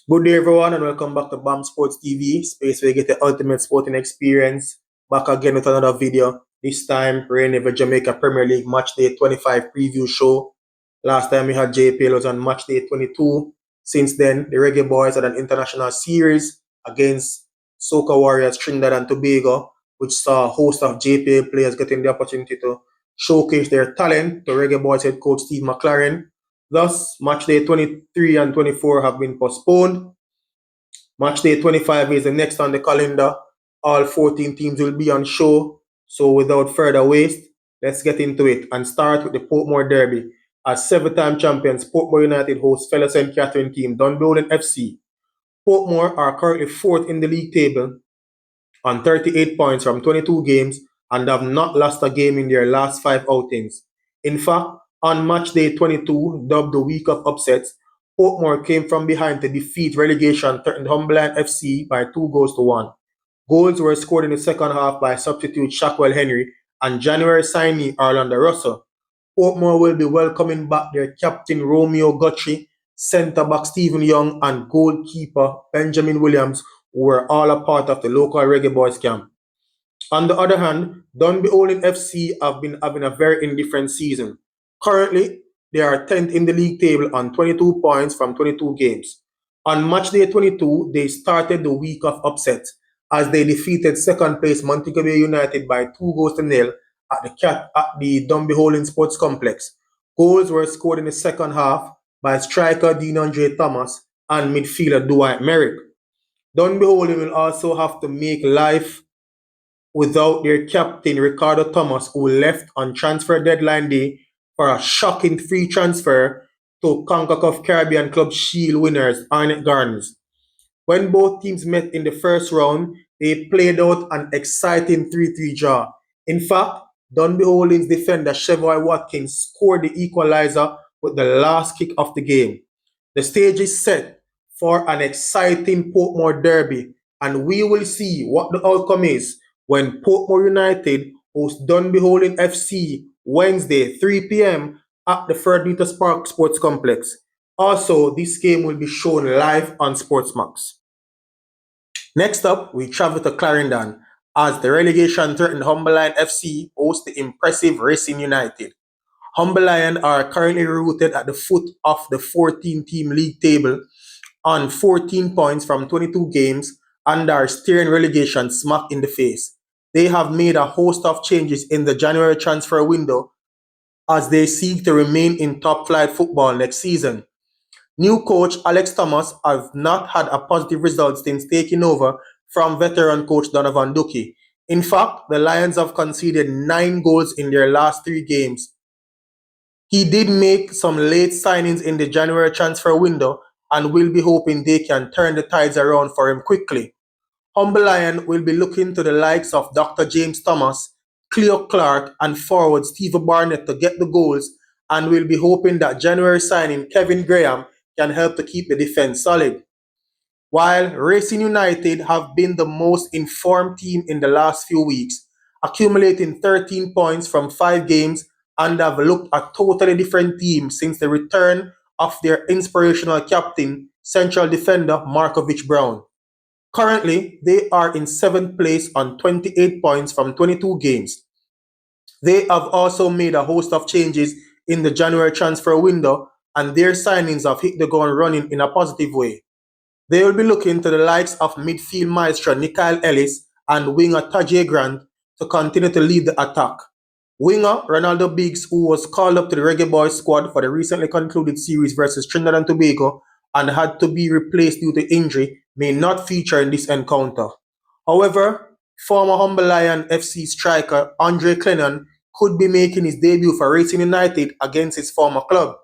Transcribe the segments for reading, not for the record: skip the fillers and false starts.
Good day, everyone, and welcome back to BAM Sports TV, space where you get the ultimate sporting experience. Back again with another video. This time, we're in the Jamaica Premier League Match Day 25 preview show. Last time we had JPL was on Match Day 22. Since then, the Reggae Boys had an international series against Soca Warriors Trinidad and Tobago, which saw a host of JPL players getting the opportunity to showcase their talent to Reggae Boys head coach Steve McLaren. Thus, match day 23 and 24 have been postponed. Match day 25 is the next on the calendar. All 14 teams will be on show. So without further waste, let's get into it and start with the Portmore Derby. As seven-time champions, Portmore United host fellow St. Catherine team Dunbeholden FC. Portmore are currently fourth in the league table on 38 points from 22 games and have not lost a game in their last 5 outings. In fact, on match day 22, dubbed the week of upsets, Portmore came from behind to defeat relegation Dunbeholden FC by 2-1. Goals were scored in the second half by substitute Shackwell Henry and January signee Orlando Russell. Portmore will be welcoming back their captain Romeo Guthrie, centre-back Stephen Young and goalkeeper Benjamin Williams, who were all a part of the local Reggae Boys camp. On the other hand, Dunbeholden FC have been having a very indifferent season. Currently, they are 10th in the league table on 22 points from 22 games. On match day 22, they started the week of upsets as they defeated second place Montego Bay United by 2-0 at the Dunbeholden Sports Complex. Goals were scored in the second half by striker Dean Andre Thomas and midfielder Dwight Merrick. Dunbeholden will also have to make life without their captain Ricardo Thomas, who left on transfer deadline day for a shocking free transfer to CONCACAF Caribbean Club Shield winners Arnett Gardens. When both teams met in the first round, they played out an exciting 3-3 draw. In fact, Dunbeholden's defender Chevoy Watkins scored the equalizer with the last kick of the game. The stage is set for an exciting Portmore derby, and we will see what the outcome is when Portmore United host Dunbeholden FC Wednesday 3 p.m. at the Ferdinand Park Sports Complex. Also, this game will be shown live on Sportsmax. Next up, we travel to Clarendon as the relegation-threatened Humber Lion FC host the impressive Racing United. Humber Lion are currently rooted at the foot of the 14-team league table on 14 points from 22 games and are staring relegation smack in the face. They have made a host of changes in the January transfer window as they seek to remain in top-flight football next season. New coach Alex Thomas has not had a positive result since taking over from veteran coach Donovan Ducky. In fact, the Lions have conceded 9 goals in their last 3 games. He did make some late signings in the January transfer window and will be hoping they can turn the tides around for him quickly. Humber Lion will be looking to the likes of Dr. James Thomas, Cleo Clark, and forward Steve Barnett to get the goals, and will be hoping that January signing Kevin Graham can help to keep the defense solid. While Racing United have been the most informed team in the last few weeks, accumulating 13 points from 5 games, and have looked a totally different team since the return of their inspirational captain, central defender Markovich Brown. Currently, they are in 7th place on 28 points from 22 games. They have also made a host of changes in the January transfer window, and their signings have hit the ground running in a positive way. They will be looking to the likes of midfield maestro Nikhil Ellis and winger Tajay Grant to continue to lead the attack. Winger Ronaldo Biggs, who was called up to the Reggae Boys squad for the recently concluded series versus Trinidad and Tobago and had to be replaced due to injury, may not feature in this encounter. However, former Humber Lion FC striker Andre Clennon could be making his debut for Racing United against his former club.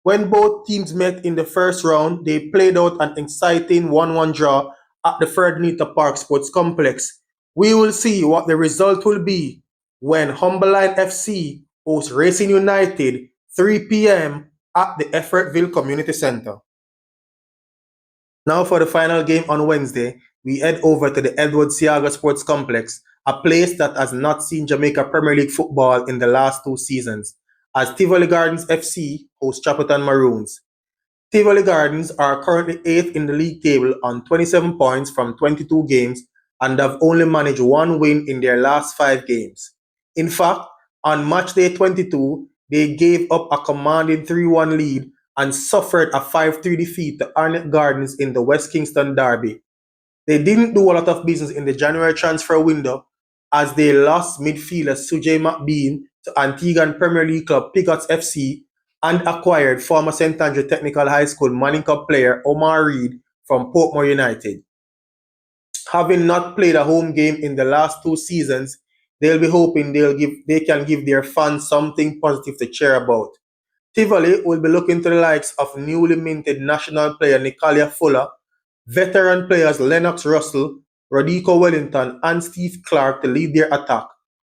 When both teams met in the first round, they played out an exciting 1-1 draw at the Ferdinand Park Sports Complex. We will see what the result will be when Humber Lion FC hosts Racing United 3 p.m. at the Effortville Community Center. Now for the final game on Wednesday, we head over to the Edward Seaga Sports Complex, a place that has not seen Jamaica Premier League football in the last 2 seasons, as Tivoli Gardens FC hosts Chapelton Maroons. Tivoli Gardens are currently 8th in the league table on 27 points from 22 games and have only managed one win in their last 5 games. In fact, on match day 22, they gave up a commanding 3-1 lead and suffered a 5-3 defeat to Arnett Gardens in the West Kingston Derby. They didn't do a lot of business in the January transfer window as they lost midfielder Sujay McBean to Antiguan Premier League club Pigots FC and acquired former St Andrew Technical High School Manning Cup player Omar Reed from Portmore United. Having not played a home game in the last 2 seasons, they'll be hoping they can give their fans something positive to cheer about. Tivoli will be looking to the likes of newly minted national player Nicalia Fuller, veteran players Lennox Russell, Rodico Wellington, and Steve Clark to lead their attack,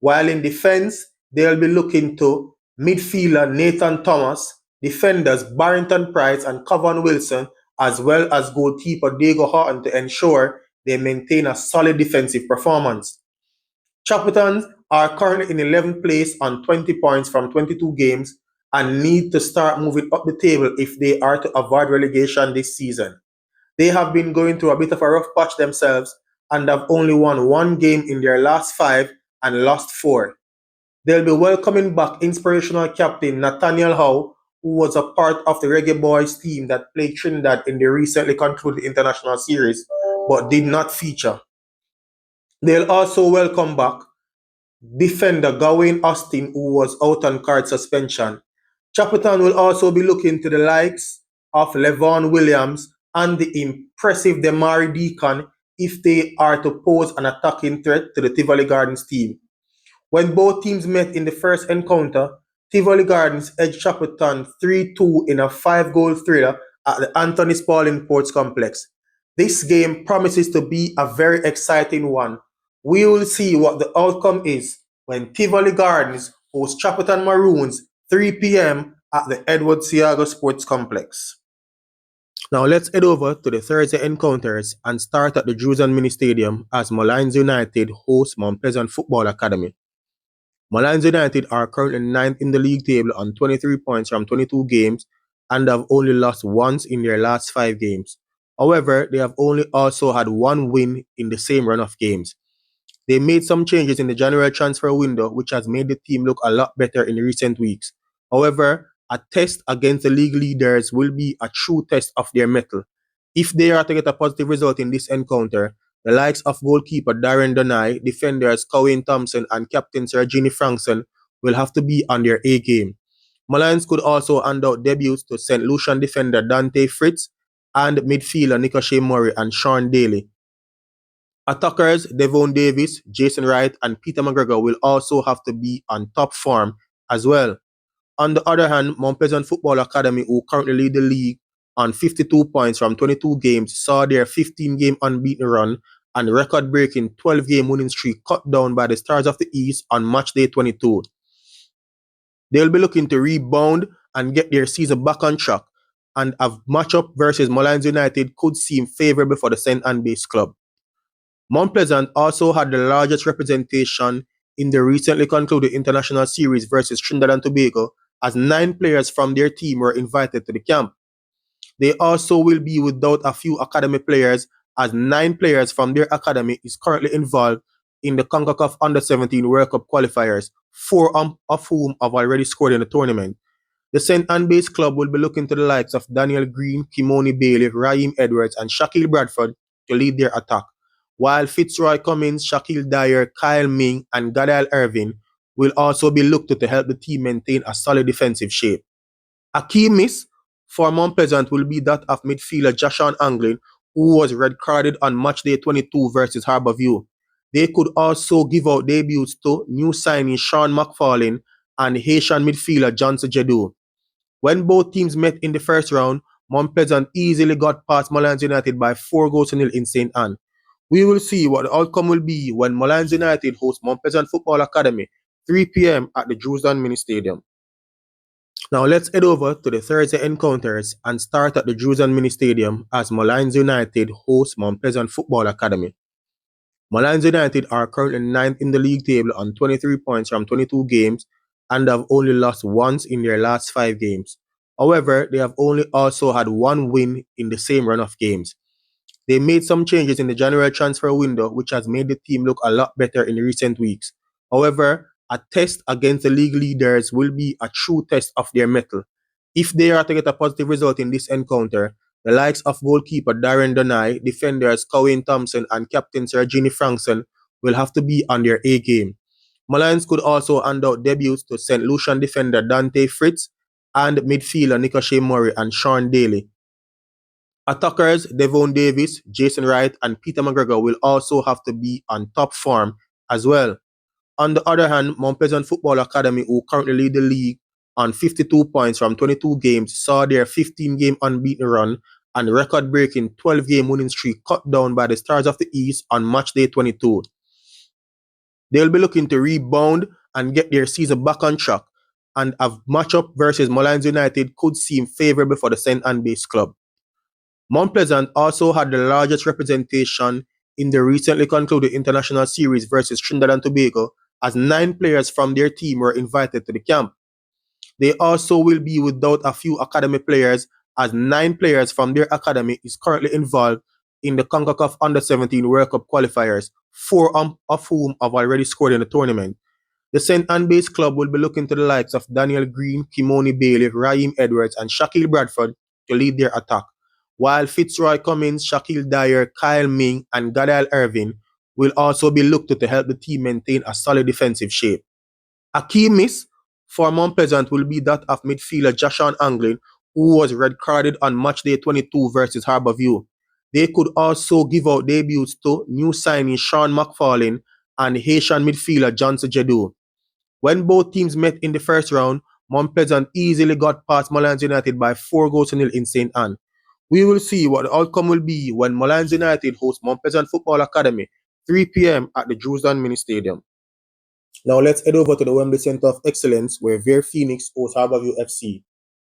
while in defense, they'll be looking to midfielder Nathan Thomas, defenders Barrington Price and Covan Wilson, as well as goalkeeper Diego Horton to ensure they maintain a solid defensive performance. Chapelton are currently in 11th place on 20 points from 22 games and need to start moving up the table if they are to avoid relegation this season. They have been going through a bit of a rough patch themselves and have only won one game in their last 5 and lost 4. They'll be welcoming back inspirational captain Nathaniel Howe, who was a part of the Reggae Boys team that played Trinidad in the recently concluded international series but did not feature. They'll also welcome back defender Gawain Austin, who was out on card suspension. Chapelton will also be looking to the likes of Levon Williams and the impressive Demari Deacon if they are to pose an attacking threat to the Tivoli Gardens team. When both teams met in the first encounter, Tivoli Gardens edged Chapelton 3-2 in a 5-goal thriller at the Anthony Spaulding Ports Complex. This game promises to be a very exciting one. We will see what the outcome is when Tivoli Gardens host Chapelton Maroons 3 p.m. at the Edward Seago Sports Complex. Now let's head over to the Thursday encounters and start at the Drusen Mini Stadium as Molynes United host Mount Pleasant Football Academy. Molynes United are currently 9th in the league table on 23 points from 22 games and have only lost once in their last 5 games. However, they have only also had one win in the same run of games. They made some changes in the January transfer window, which has made the team look a lot better in recent weeks. However, a test against the league leaders will be a true test of their mettle. If they are to get a positive result in this encounter, the likes of goalkeeper Darren Donai, defenders Cowan Thompson, and captain Sir Ginny Frankson will have to be on their A game. Molynes could also hand out debuts to St. Lucian defender Dante Fritz and midfielder Nicoshe Murray and Sean Daly. Attackers Devon Davis, Jason Wright, and Peter McGregor will also have to be on top form as well. On the other hand, Mount Pleasant Football Academy, who currently lead the league on 52 points from 22 games, saw their 15-game unbeaten run and record-breaking 12-game winning streak cut down by the Stars of the East on match day 22. They'll be looking to rebound and get their season back on track, and a matchup versus Molynes United could seem favourable for the St. Anne-based club. Mount Pleasant also had the largest representation in the recently concluded international series versus Trinidad and Tobago, as 9 players from their team were invited to the camp. They also will be without a few academy players, as 9 players from their academy is currently involved in the CONCACAF Under-17 World Cup qualifiers, 4 of whom have already scored in the tournament. The St. Anne-based club will be looking to the likes of Daniel Green, Kimoni Bailey, Raheem Edwards, and Shaquille Bradford to lead their attack, while Fitzroy Cummins, Shaquille Dyer, Kyle Ming, and Gadiel Irvin will also be looked to help the team maintain a solid defensive shape. A key miss for Mount Pleasant will be that of midfielder Jashon Anglin, who was red-carded on match day 22 versus Harbour View. They could also give out debuts to new signee Sean McFarlane and Haitian midfielder Johnson Jedu. When both teams met in the first round, Mount Pleasant easily got past Molynes United by 4-0 in St. Anne. We will see what the outcome will be when Molynes United host Mount Pleasant Football Academy 3 p.m. at the Drusen Mini Stadium. Now let's head over to the Thursday encounters and start at the Drusen Mini Stadium as Molynes United host Mount Pleasant Football Academy. Molynes United are currently 9th in the league table on 23 points from 22 games and have only lost once in their last 5 games. However, they have only also had one win in the same run of games. They made some changes in the January transfer window, which has made the team look a lot better in recent weeks. However, a test against the league leaders will be a true test of their mettle. If they are to get a positive result in this encounter, the likes of goalkeeper Darren Donai, defenders Cowan Thompson, and captain Sir Ginny Frankson will have to be on their A game. Molynes could also hand out debuts to St. Lucian defender Dante Fritz and midfielder Nicoche Murray and Sean Daly. Attackers Devon Davis, Jason Wright, and Peter McGregor will also have to be on top form as well. On the other hand, Mount Pleasant Football Academy, who currently lead the league on 52 points from 22 games, saw their 15-game unbeaten run and record-breaking 12-game winning streak cut down by the Stars of the East on match day 22. They'll be looking to rebound and get their season back on track, and a matchup versus Molynes United could seem favourable for the St. Anne-based club. Mount Pleasant also had the largest representation in the recently concluded international series versus Trinidad and Tobago, as 9 players from their team were invited to the camp. They also will be without a few academy players, as 9 players from their academy is currently involved in the CONCACAF Under-17 World Cup qualifiers, 4 of whom have already scored in the tournament. The St. Anne-based club will be looking to the likes of Daniel Green, Kimoni Bailey, Raheem Edwards, and Shaquille Bradford to lead their attack, while Fitzroy Cummins, Shaquille Dyer, Kyle Ming, and Gadiel Irvin will also be looked to help the team maintain a solid defensive shape. A key miss for Mount Pleasant will be that of midfielder Joshawn Anglin, who was red-carded on matchday 22 versus Harbour. They could also give out debuts to new signee Sean McFarlane and Haitian midfielder Johnson Jadu. When both teams met in the first round, Mount Pleasant easily got past Molynes United by 4-0 in St. Anne. We will see what the outcome will be when Molynes United hosts Mount Pleasant Football Academy, 3 p.m. at the Drewsdon Mini Stadium. Now let's head over to the Wembley Centre of Excellence, where Vere Phoenix hosts Harbourview FC.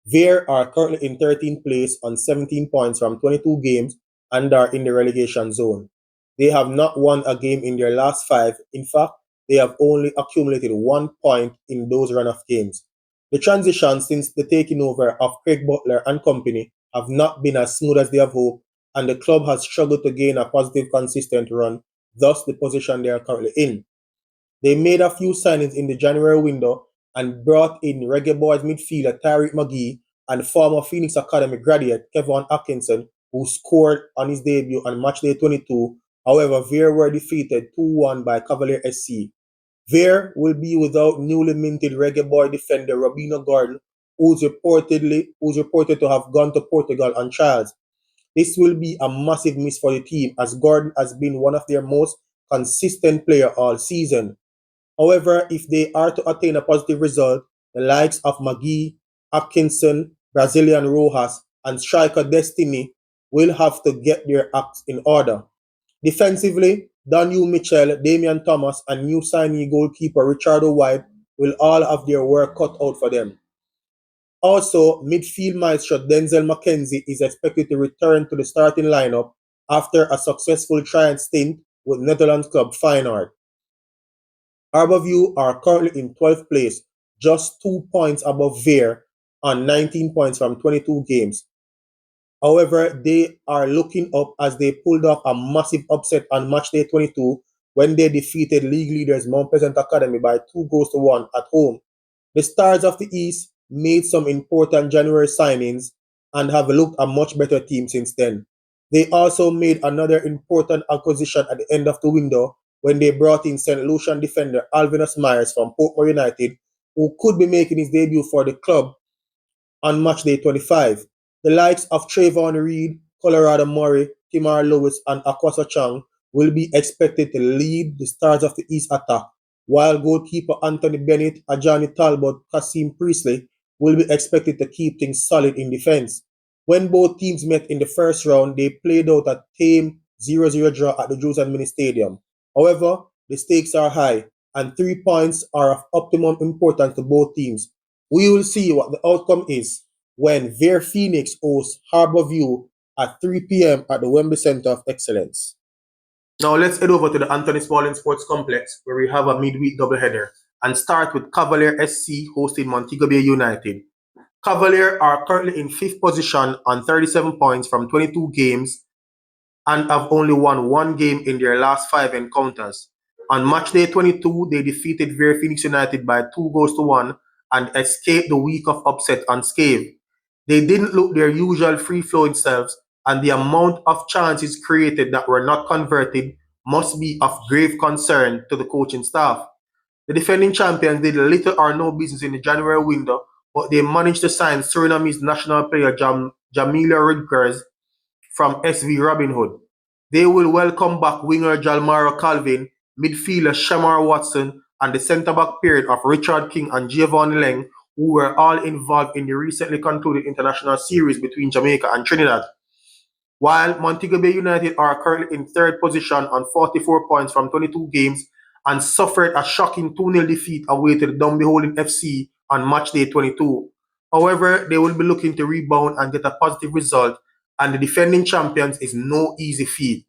Vere are currently in 13th place on 17 points from 22 games and are in the relegation zone. They have not won a game in their last 5. In fact, they have only accumulated 1 point in those run-off games. The transition since the taking over of Craig Butler and company have not been as smooth as they have hoped, and the club has struggled to gain a positive, consistent run, thus the position they are currently in. They made a few signings in the January window and brought in Reggae Boys midfielder Tariq McGee and former Phoenix Academy graduate Kevon Atkinson, who scored on his debut on matchday 22. However, Vere were defeated 2-1 by Cavalier SC. Vere will be without newly minted Reggae Boy defender Robino Gordon, who's reported to have gone to Portugal on trials. This will be a massive miss for the team, as Gordon has been one of their most consistent players all season. However, if they are to attain a positive result, the likes of McGee, Atkinson, Brazilian Rojas, and striker Destiny will have to get their acts in order. Defensively, Danu Mitchell, Damian Thomas, and new signee goalkeeper Richardo White will all have their work cut out for them. Also, midfield maestro Denzel McKenzie is expected to return to the starting lineup after a successful trial stint with Netherlands club Feyenoord. Harbourview are currently in 12th place, just 2 points above Vere on 19 points from 22 games. However, they are looking up as they pulled off a massive upset on matchday 22 when they defeated league leaders Mount Pleasant Academy by 2-1 at home. The Stars of the East made some important January signings and have looked a much better team since then. They also made another important acquisition at the end of the window when they brought in St. Lucian defender Alvinus Myers from Portmore United, who could be making his debut for the club on matchday 25. The likes of Trayvon Reed, Colorado Murray, Timar Lewis, and Akwasa Chang will be expected to lead the Stars of the East attack, while goalkeeper Anthony Bennett, Ajani Talbot, Kasim Priestley will be expected to keep things solid in defense. When both teams met in the first round, they played out a tame 0-0 draw at the Drewsdon Mini Stadium. However, the stakes are high, and 3 points are of optimum importance to both teams. We will see what the outcome is when Vere Phoenix hosts Harbourview at 3 p.m. at the Wembley Centre of Excellence. Now let's head over to the Anthony Spalding Sports Complex, where we have a midweek doubleheader, and start with Cavalier SC hosting Montego Bay United. Cavalier are currently in 5th position on 37 points from 22 games and have only won one game in their last 5 encounters. On match day 22, they defeated Vere Phoenix United by 2-1 and escaped the week of upset unscathed. They didn't look their usual free-flowing selves, and the amount of chances created that were not converted must be of grave concern to the coaching staff. The defending champions did little or no business in the January window, but they managed to sign Surinamese national player Jamila Rudkers from SV Robin Hood. They will welcome back winger Jalmaro Calvin, midfielder Shamar Watson, and the centre-back pair of Richard King and Javon Leng, who were all involved in the recently concluded international series between Jamaica and Trinidad. While Montego Bay United are currently in 3rd position on 44 points from 22 games and suffered a shocking 2-0 defeat away to the Dunbeholden FC on match day 22. However, they will be looking to rebound and get a positive result, and the defending champions is no easy feat.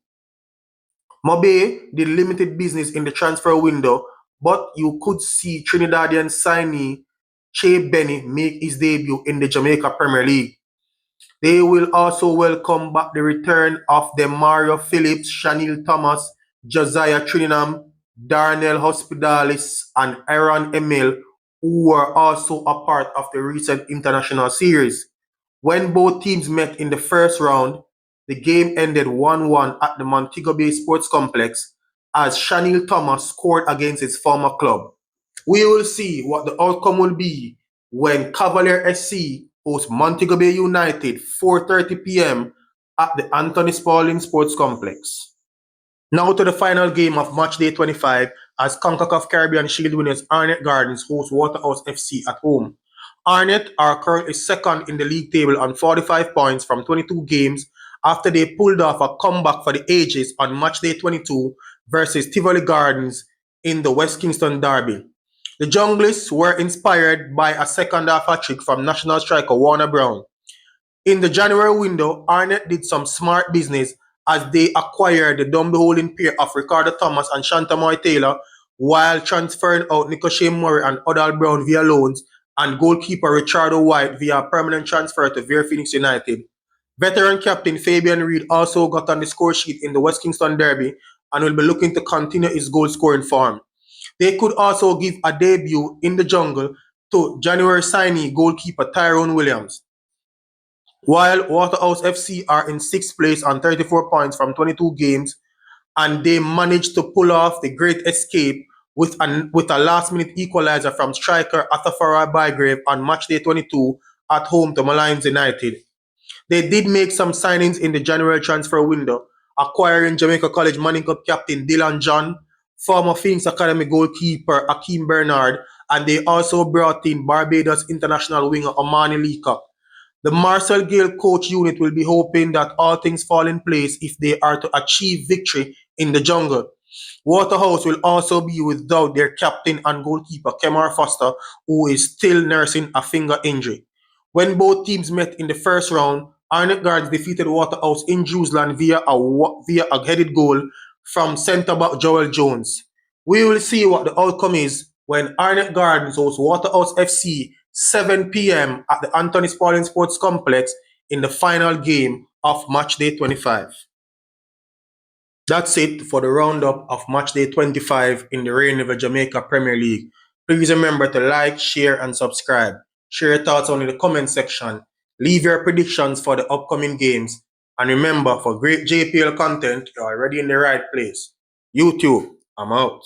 Mobe did limited business in the transfer window, but you could see Trinidadian signee Che Benny make his debut in the Jamaica Premier League. They will also welcome back the return of the Mario Phillips, Shanil Thomas, Josiah Trinam, Darnell Hospitalis, and Aaron Emil, who were also a part of the recent international series. When both teams met in the first round, the game ended 1-1 at the Montego Bay Sports Complex as Shanil Thomas scored against his former club. We will see what the outcome will be when Cavalier SC hosts Montego Bay United 4:30 p.m. at the Anthony Spaulding Sports Complex. Now to the final game of match day 25 as CONCACAF Caribbean Shield winners Arnett Gardens host Waterhouse FC at home. Arnett are currently 2nd in the league table on 45 points from 22 games after they pulled off a comeback for the ages on match day 22 versus Tivoli Gardens in the West Kingston Derby. The Junglists were inspired by a second half hat-trick from national striker Warner Brown. In the January window, Arnett did some smart business as they acquired the Dunbeholden pair of Ricardo Thomas and Shantamoy Taylor while transferring out Nicoshe Murray and Odal Brown via loans and goalkeeper Richardo White via a permanent transfer to Vere Phoenix United. Veteran captain Fabian Reid also got on the score sheet in the West Kingston Derby and will be looking to continue his goal-scoring form. They could also give a debut in the jungle to January signee goalkeeper Tyrone Williams. While Waterhouse FC are in 6th place on 34 points from 22 games, and they managed to pull off the great escape with a last-minute equalizer from striker Athafara Bygrave on matchday 22 at home to Molynes United. They did make some signings in the January transfer window, acquiring Jamaica College Manning Cup captain Dylan John, former Phoenix Academy goalkeeper Akeem Bernard, and they also brought in Barbados international winger Omani Leacock. The Marcel Gale coach unit will be hoping that all things fall in place if they are to achieve victory in the jungle. Waterhouse will also be without their captain and goalkeeper Kemar Foster, who is still nursing a finger injury. When both teams met in the first round, Arnett Gardens defeated Waterhouse in Jerusalem via a headed goal from centre-back Joel Jones. We will see what the outcome is when Arnett Gardens hosts Waterhouse FC 7 p.m. at the Anthony Spaulding Sports Complex in the final game of matchday 25. That's it for the roundup of matchday 25 in the Rain River Jamaica Premier League. Please remember to like, share, and subscribe. Share your thoughts on in the comment section. Leave your predictions for the upcoming games. And remember, for great JPL content, you're already in the right place. YouTube, I'm out.